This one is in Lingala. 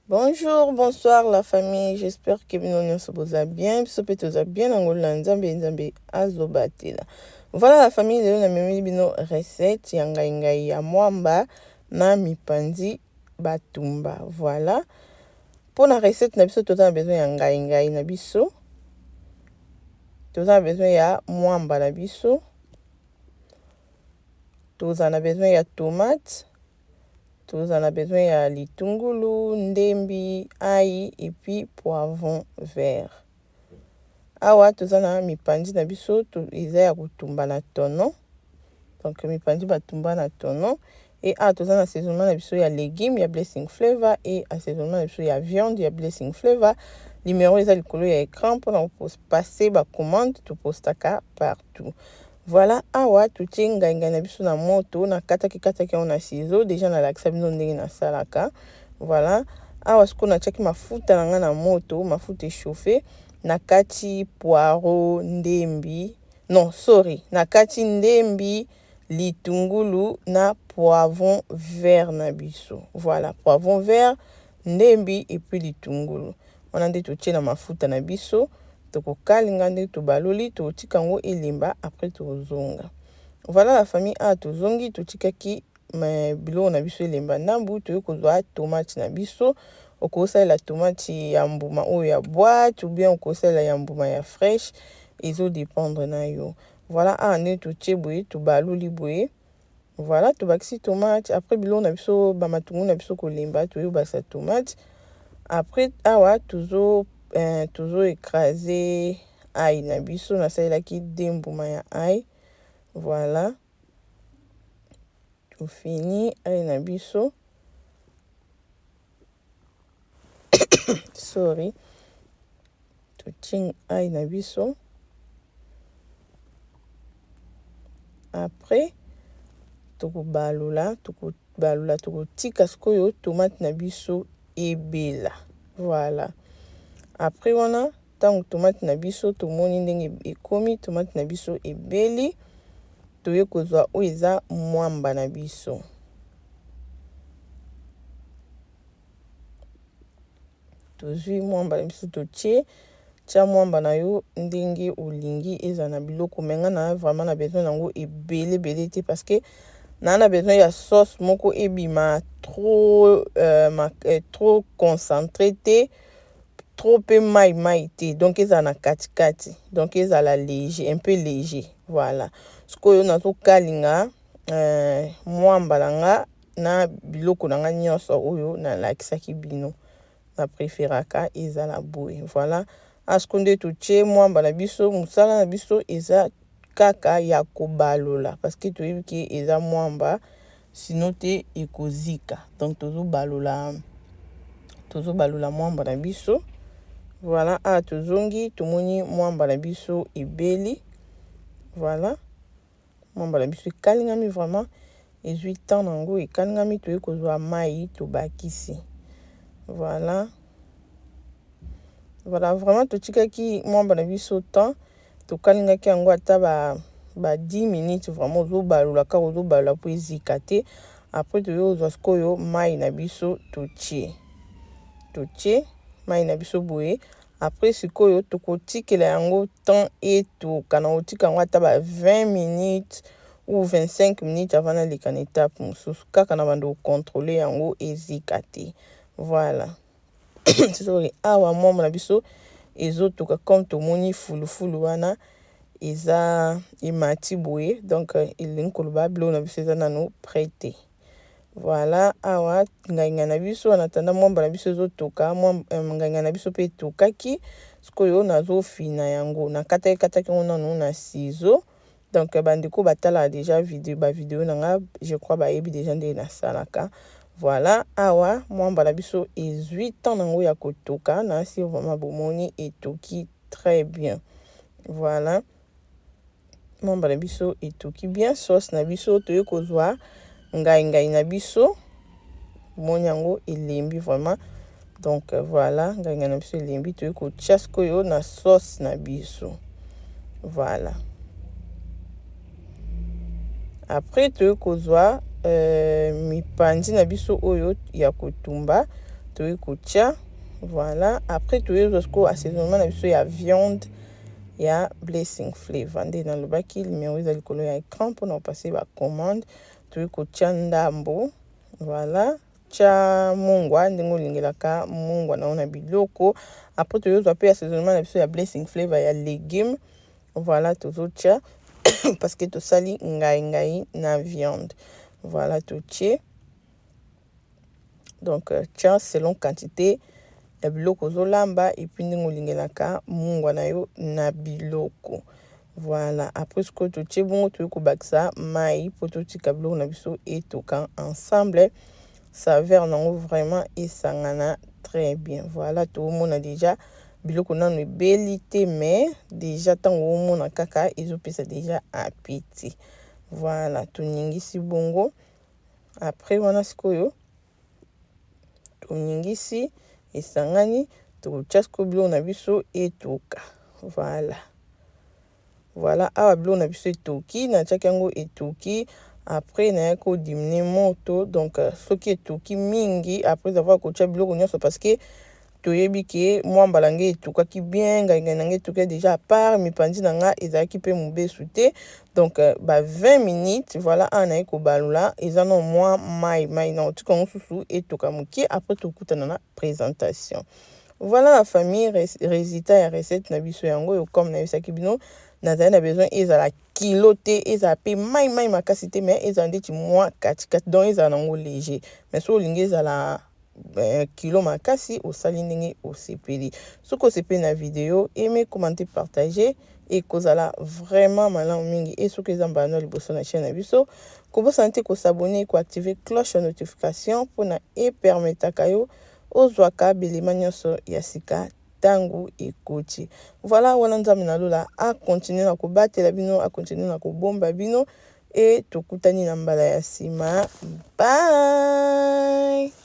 Bonjour, bonsoir la famille, j'espère que vous allez bien, bien Voilà la famille, leo na memi bino recette ya ngai ya mwamba na mipanzi batumba. Voilà. Pour la recette na biso toza besoin ya ngai na biso. Toza besoin ya mwamba na biso. Toza na besoin ya tomate. Toza na besoin ya litungulu, ndembi, ail et puis poivron vert. Awa toza na mipanzi na biso eza ya kotumba na tono. Donc mipanzi batumba na tono. Et toza na assaisonnement na biso ya légumes ya Blessing Flavor et assaisonnement na biso ya viande ya Blessing Flavor. Numéro eza likolo ya écran pour passer ba commande to postaka partout. Voilà, awa tutie ngai na biso na moto na kataki na ciseau déjà na lakisa bino ndenge na salaka. Voilà, awa siko na tiaki mafuta na nga na moto, mafuta échauffé na kati poireau ndembi. Non, sorry, na kati ndembi, litungulu na poivron vert na biso. Voilà, poivron vert, ndembi et puis litungulu. On a dit tutie na mafuta na biso. Tokokalinga nde tobaloli totika ngo elimba après tozonga. Voilà la famille tozongi totikaki biloko na biso elimba ndambu toyokozwa tomate na biso okosalela tomate ya mbuma oyo ya boîte ou bien okosalela ya mbuma ya fraîche ezo dépendre na yo. Voilà nde totie boye tobaloli boye. Voilà tobakisi tomate après biloko na biso bamatungu na biso kolemba toyobasa tomate. Après awa tozo écraser ail na biso na salelaki dembuma ya ail. Voilà, tout fini ail na biso. Sorry, to ting ail na biso. Après tokobalula tokotika sikoyo tomate na biso ebela. Voilà, après wana tango tomate na biso tomoni ndenge ekomi tomate na biso ebeli toyokozwa oyo eza mwamba na biso. Tozwi mwamba na biso totie tia mwamba na yo ndenge olingi eza na biloko menga na vraiment na besoin nango ebele te parce que na besoin ya sauce moko ebima trop concentré te trop peu mai te, donc eza na kati donc eza la léger, un peu léger. Voilà, sikoyo nazo kalinga mwamba nanga na biloko nanga nyonso oyo na lakisaki bino na préféraka eza la boye. Voilà, askonde totie mwamba na biso musala na biso eza kaka ya kobalola parce que toyebi ki eza mwamba sinon te ekozika, donc tozo balola mwamba na biso. Voilà, tozongi tomoni mwamba na biso ebeli. Voilà, mwamba na biso ekalingami vraiment ezwi temps nango ekalingami toyekozwa mai tobakisi. Voilà, vraiment totikaki mwamba na biso temps tokalingaki yango ata ba 10 minutes vraiment ozobalola kaka ozobalola po ezika te. Après toyozwa sikoyo mai na biso totie mai na biso boye. Après sikoyo tokotikela yango temps etoka na otika yango ata ba 20 minutes ou 25 minutes avant na leka na étape mosusu kaka na bando contrôler yango ezika te. Voilà, sorry, awa mwamba na biso ezotoka comme tomoni fulufulu wana eza emati boye, donc elingi koloba biloko na biso eza nano prêté. Voilà, awa ngai na biso anatanda mwamba na biso ezotoka ngai na biso pe tokaki sikoyo nazo fina yango na kataki nano na ciseau. Donc bandeko batala déjà vidéo nanga, je crois bayebi déjà ndenge na salaka. Voilà, awa mwamba na biso ezwi temps nango ya kotoka na si vraiment bomoni etoki très bien. Voilà, mwamba na biso etoki bien. Sauce na biso toyokozwa ngai na biso moni yango elembi vraiment. Donc voilà, ngai na biso elembi toyokotia sikoyo na sauce na biso. Voilà, après toyokozwa mipanzi na biso oyo ya kotumba tokotia. Voilà, après toyeba siko assaisonnement na biso ya viande ya Blessing Flavor nde nalobaki numéro eza likolo ya écran mpona kopase bacommande. Tokotia ndambo, voilà, tia mungwa ndenge olingelaka mungwa na ona biloko. Après toyozwa pe assaisonnement na biso ya Blessing Flavor ya légumes, voilà, tozotia parce que tosali ngai na viande. Voilà, totie. Donc tia selon quantité ya biloko ozolamba et puis ndenge olingelaka mungwa na yo na biloko. Voilà, après sikoyo totie bongo tokobakisa mai po totika biloko na biso etoka ensemble. Saveur nango vraiment esangana très bien. Voilà, tomona déjà biloko nanu ebeli te, mais déjà ntango omona kaka ezopesa déjà appétit. Voilà, toningisi bongo. Après wana sikoyo toningisi esangani, tokotia sikoyo biloko na biso etoka. Voilà, awa biloko na biso etoki, natiaki yango etoki. Après naya kodimine moto, donc soki etoki mingi après avoir kotia biloko nyonso parce que toyebi ke mwa mbala nge etokaki bien, ngai nange etoki déjà à part, mipanzi nanga ezalaki pe mobesu te. Donc ba 20 minutes, voilà, ana ekobalula eza no mwa mai na otika mosusu etoka mokie. Après tokutana na présentation. Voilà la famille, résultat ya recette na biso yango yo comme na yebisaki bino. Nazali na besoin ezala kilo te, ezala pe mai makasi te, mais ezala ndeti mwa kati donc ezala nango léger. Mais so olingi ezala kilo makasi osali ndenge osepeli. Soki osepeli na video, aimez, commenter, partager et kozala vraiment malamu mingi. Et soki eza mbala liboso na chaîne na biso, kobosana te kosabone, koactiver cloche ya notification mpona epermetaka yo ozwaka bilema nyonso ya sika tangu ekoti. Voilà, wana nzambe na lola a continuer na kobatela bino, a continuer na kobomba bino et tokutani na mbala ya sima. Bye.